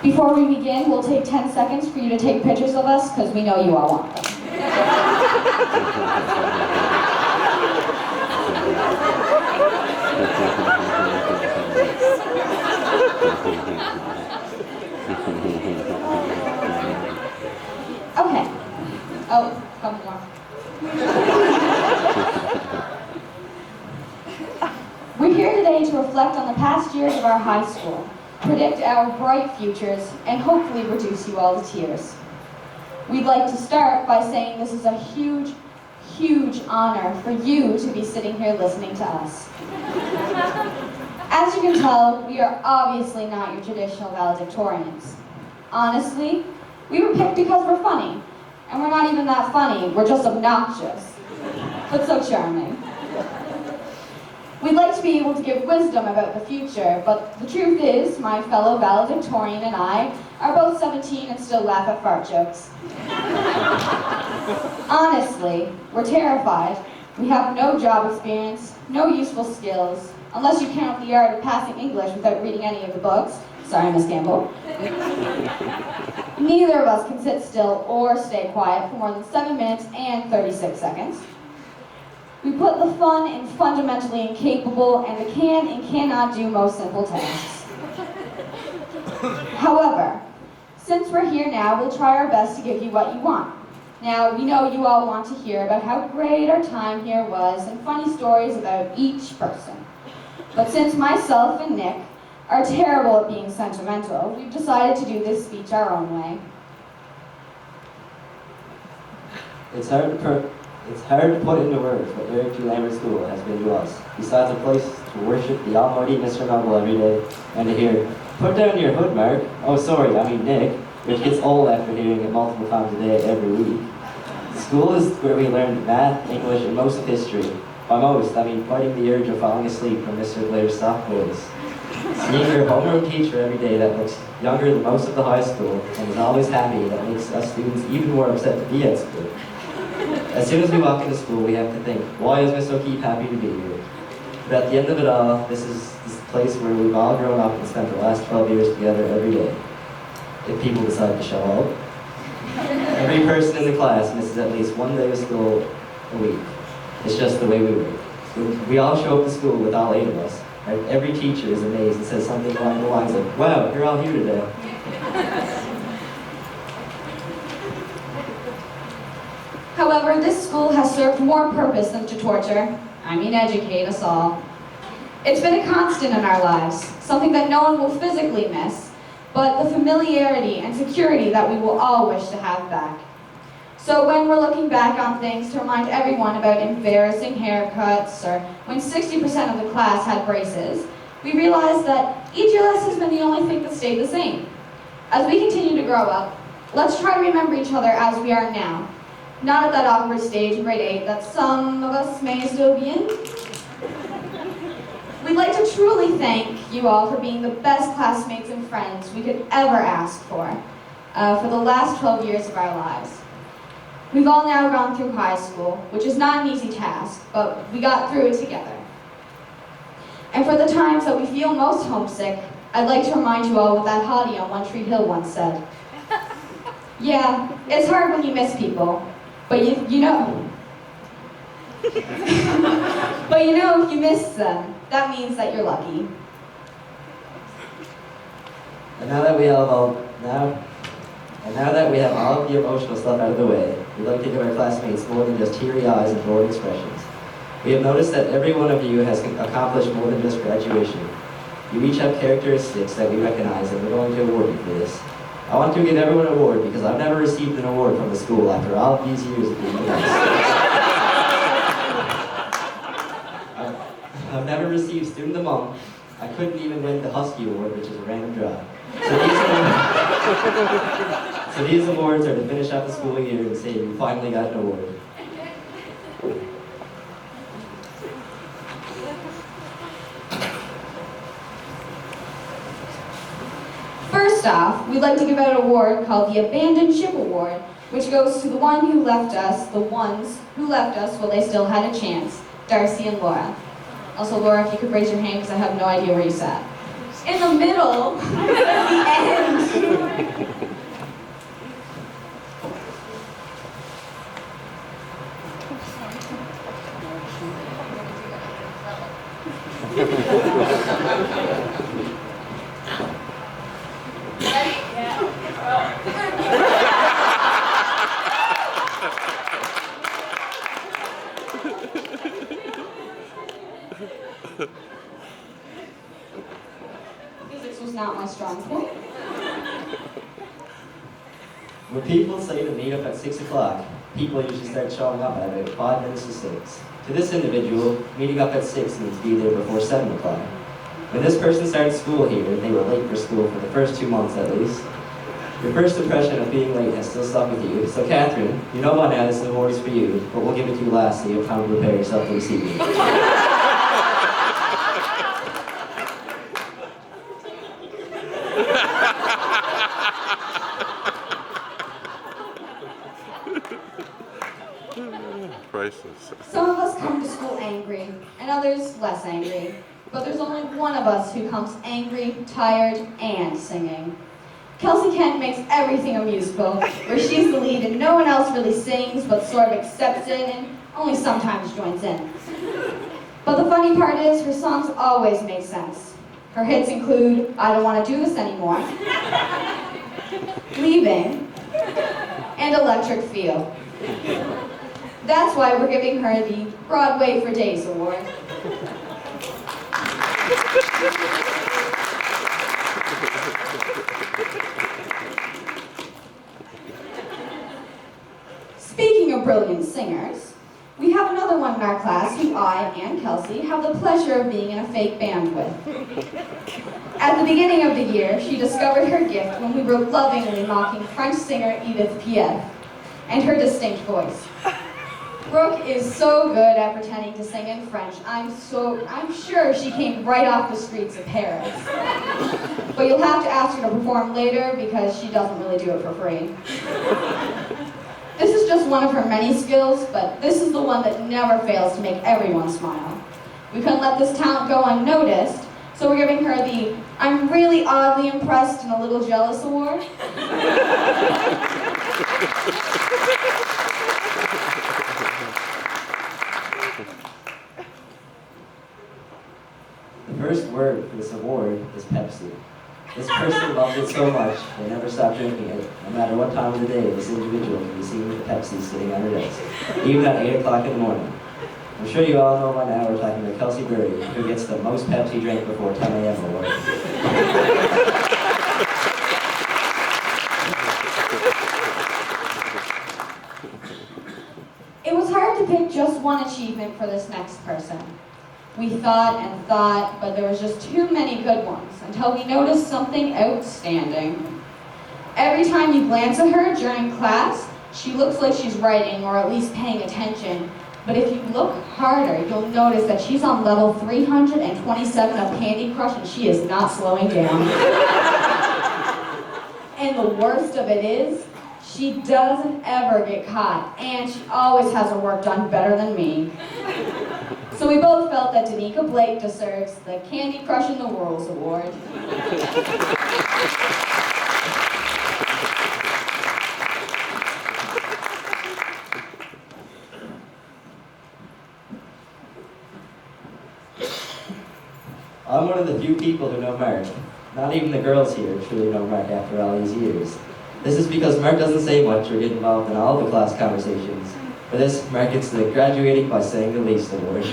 Before we begin, we'll take 10 seconds for you to take pictures of us, because we know you all want them. Okay. Oh, couple more. We're here today to reflect on the past years of our high school, predict our bright futures, and hopefully reduce you all to tears. We'd like to start by saying this is a huge, huge honor for you to be sitting here listening to us. As you can tell, we are obviously not your traditional valedictorians. Honestly, we were picked because we're funny. And we're not even that funny, we're just obnoxious. But so charming. We'd like to be able to give wisdom about the future, but the truth is, my fellow valedictorian and I are both 17 and still laugh at fart jokes. Honestly, we're terrified. We have no job experience, no useful skills, unless you count the art of passing English without reading any of the books. Sorry, Miss Campbell. Neither of us can sit still or stay quiet for more than 7 minutes and 36 seconds. We put the fun in fundamentally incapable and the can and cannot do most simple tasks. However, since we're here now, we'll try our best to give you what you want. Now, we know you all want to hear about how great our time here was and funny stories about each person. But since myself and Nick are terrible at being sentimental, we've decided to do this speech our own way. It's hard to put into words what Lambert School has been to us. Besides a place to worship the almighty Mr. Noble every day, and to hear, "Put down your hood, Mark." Oh, sorry, I mean Nick, which gets old after hearing it multiple times a day every week. School is where we learn math, English, and most of history. By most, I mean fighting the urge of falling asleep from Mr. Blair's soft voice. Seeing your homeroom teacher every day that looks younger than most of the high school and is always happy, that makes us students even more upset to be at school. As soon as we walk into school, we have to think, why is Miss O'Keefe happy to be here? But at the end of it all, this is the place where we've all grown up and spent the last 12 years together every day. If people decide to show up. Every person in the class misses at least one day of school a week. It's just the way we work. We all show up to school with all 8 of us. Right? Every teacher is amazed and says something along the lines of, "Wow, you're all here today." However, this school has served more purpose than to torture, educate us all. It's been a constant in our lives, something that no one will physically miss, but the familiarity and security that we will all wish to have back. So when we're looking back on things to remind everyone about embarrassing haircuts or when 60% of the class had braces, we realize that each of us has been the only thing that stayed the same. As we continue to grow up, let's try to remember each other as we are now, not at that awkward stage in grade 8 that some of us may still be in. We'd like to truly thank you all for being the best classmates and friends we could ever ask for the last 12 years of our lives. We've all now gone through high school, which is not an easy task, but we got through it together. And for the times that we feel most homesick, I'd like to remind you all what that hottie on One Tree Hill once said. Yeah, it's hard when you miss people, but you know. But you know, if you miss them, that means that you're lucky. And now that we have all of the emotional stuff out of the way, we'd like to give our classmates more than just teary eyes and bored expressions. We have noticed that every one of you has accomplished more than just graduation. You each have characteristics that we recognize, and we're going to award you for this. I want to give everyone an award because I've never received an award from the school after all of these years of being with us. I've never received Student of the Month. I couldn't even win the Husky Award, which is a random draw. So these awards are to finish out the school year and say you finally got an award. First off, we'd like to give out an award called the Abandoned Ship Award, which goes to the ones who left us while they still had a chance, Darcy and Laura. Also, Laura, if you could raise your hand because I have no idea where you sat. In the middle. At the end. Physics was not my strong point. When people say to meet up at 6 o'clock, people usually start showing up at about 5 minutes to 6. To this individual, meeting up at 6 means be there before 7 o'clock. When this person started school here, they were late for school for the first 2 months at least. Your first impression of being late has still stuck with you. So Catherine, you know by now this award is for you, but we'll give it to you last so you have time to prepare yourself to receive it. Priceless. Some of us come to school angry, and others less angry. But there's only one of us who comes angry, tired, and singing. Kelsey Kent makes everything a musical, where she's the lead and no one else really sings, but sort of accepts it and only sometimes joins in. But the funny part is, her songs always make sense. Her hits include I Don't Want to Do This Anymore, Leaving, and Electric Feel. That's why we're giving her the Broadway for Days Award. Speaking of brilliant singers, we have another one in our class who I and Kelsey have the pleasure of being in a fake band with. At the beginning of the year, she discovered her gift when we were lovingly mocking French singer Edith Piaf and her distinct voice. Brooke is so good at pretending to sing in French. I'm sure she came right off the streets of Paris. But you'll have to ask her to perform later because she doesn't really do it for free. This is just one of her many skills, but this is the one that never fails to make everyone smile. We couldn't let this talent go unnoticed, so we're giving her the I'm really oddly impressed and a little jealous award. The first word for this award is Pepsi. This person loves it so much, they never stop drinking it. No matter what time of the day, this individual can be seen with Pepsi sitting on her desk, even at 8 o'clock in the morning. I'm sure you all know by now we're talking about Kelsey Berry, who gets the most Pepsi drink before 10 a.m. award. It was hard to pick just one achievement for this next person. We thought and thought, but there was just too many good ones until we noticed something outstanding. Every time you glance at her during class, she looks like she's writing or at least paying attention. But if you look harder, you'll notice that she's on level 327 of Candy Crush and she is not slowing down. And the worst of it is, she doesn't ever get caught, and she always has her work done better than me. So we both felt that Danica Blake deserves the Candy Crushing the Worlds Award. I'm one of the few people who know Mark. Not even the girls here truly know Mark after all these years. This is because Mark doesn't say much or get involved in all the class conversations. For this, Mark gets the Graduating by Saying the Least award.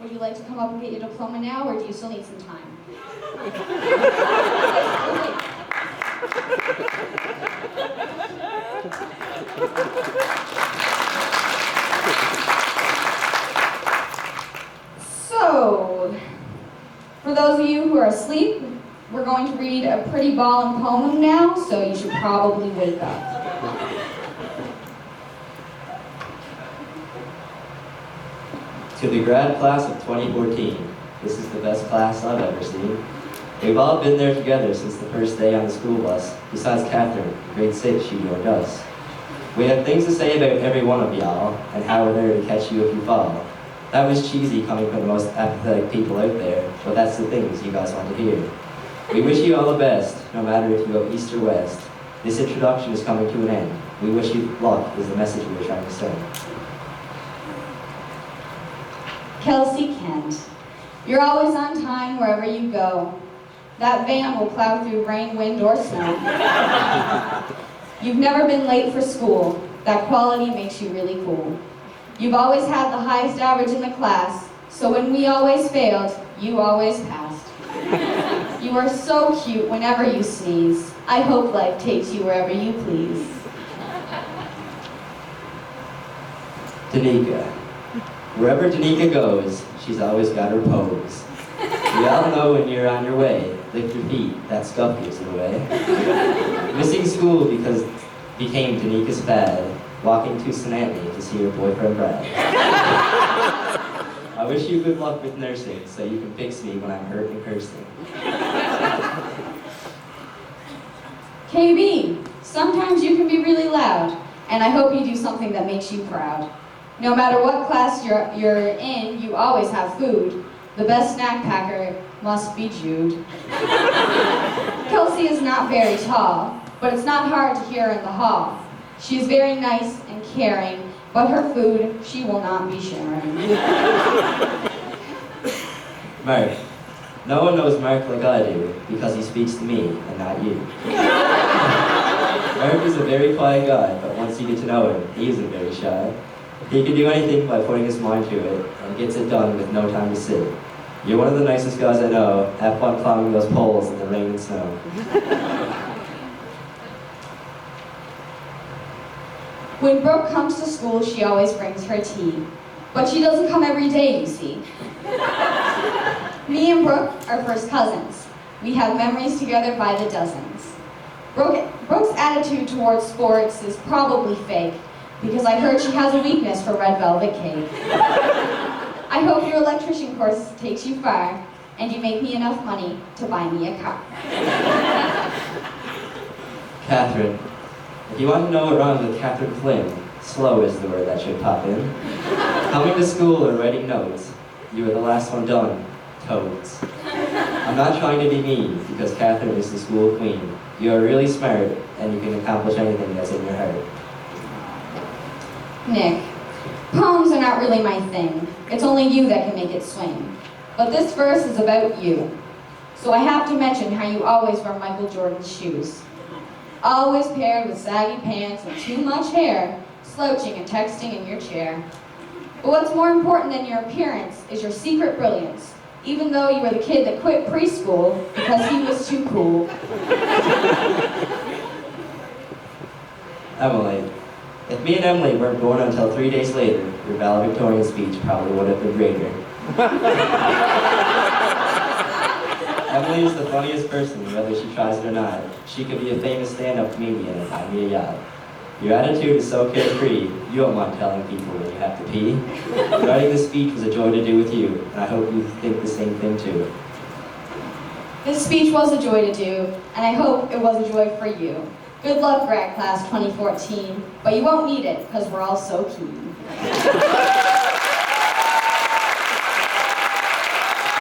Would you like to come up and get your diploma now, or do you still need some time? So, for those of you who are asleep, we're going to read a pretty ballin' poem now, so you should probably wake up. To the grad class of 2014, this is the best class I've ever seen. We've all been there together since the first day on the school bus, besides Catherine, grade 6, she joined us. We have things to say about every one of y'all, and how we're there to catch you if you fall. That was cheesy coming from the most apathetic people out there, but that's the things you guys want to hear. We wish you all the best, no matter if you go east or west. This introduction is coming to an end. We wish you luck is the message we were trying to send. Kelsey Kent, you're always on time wherever you go. That van will plow through rain, wind, or snow. You've never been late for school. That quality makes you really cool. You've always had the highest average in the class, so when we always failed, you always passed. You are so cute whenever you sneeze. I hope life takes you wherever you please. Danica. Wherever Danica goes, she's always got her pose. We all know when you're on your way, lift your feet, that scuff gives it away. Missing school became Danica's fad, walking to Sanatney to see her boyfriend Brad. I wish you good luck with nursing, so you can fix me when I'm hurt and cursing. KB, sometimes you can be really loud, and I hope you do something that makes you proud. No matter what class you're in, you always have food. The best snack packer must be Jude. Kelsey is not very tall, but it's not hard to hear her in the hall. She is very nice and caring, but her food she will not be sharing. Mark. No one knows Mark like I do, because he speaks to me and not you. Mark is a very quiet guy, but once you get to know him, he isn't very shy. He can do anything by putting his mind to it, and gets it done with no time to sit. You're one of the nicest guys I know. Have fun climbing those poles in the rain and snow. When Brooke comes to school, she always brings her tea. But she doesn't come every day, you see. Me and Brooke are first cousins. We have memories together by the dozens. Brooke's attitude towards sports is probably fake, because I heard she has a weakness for red velvet cake. I hope your electrician course takes you far, and you make me enough money to buy me a car. Catherine. If you want to know what rhymes with Catherine Flynn, slow is the word that should pop in. Coming to school or writing notes, you were the last one done. Toads. I'm not trying to be mean, because Catherine is the school queen. You are really smart, and you can accomplish anything that's in your heart. Nick, poems are not really my thing. It's only you that can make it swing. But this verse is about you. So I have to mention how you always wear Michael Jordan's shoes. Always paired with saggy pants and too much hair, slouching and texting in your chair. But what's more important than your appearance is your secret brilliance, even though you were the kid that quit preschool because he was too cool. Emily. If me and Emily weren't born until 3 days later, your valedictorian speech probably would have been greater. Emily is the funniest person, whether she tries it or not. She could be a famous stand-up comedian and buy me a yacht. Your attitude is so carefree, you don't mind telling people when you have to pee. Writing this speech was a joy to do with you, and I hope you think the same thing too. This speech was a joy to do, and I hope it was a joy for you. Good luck, grad class 2014, but you won't need it, because we're all so keen.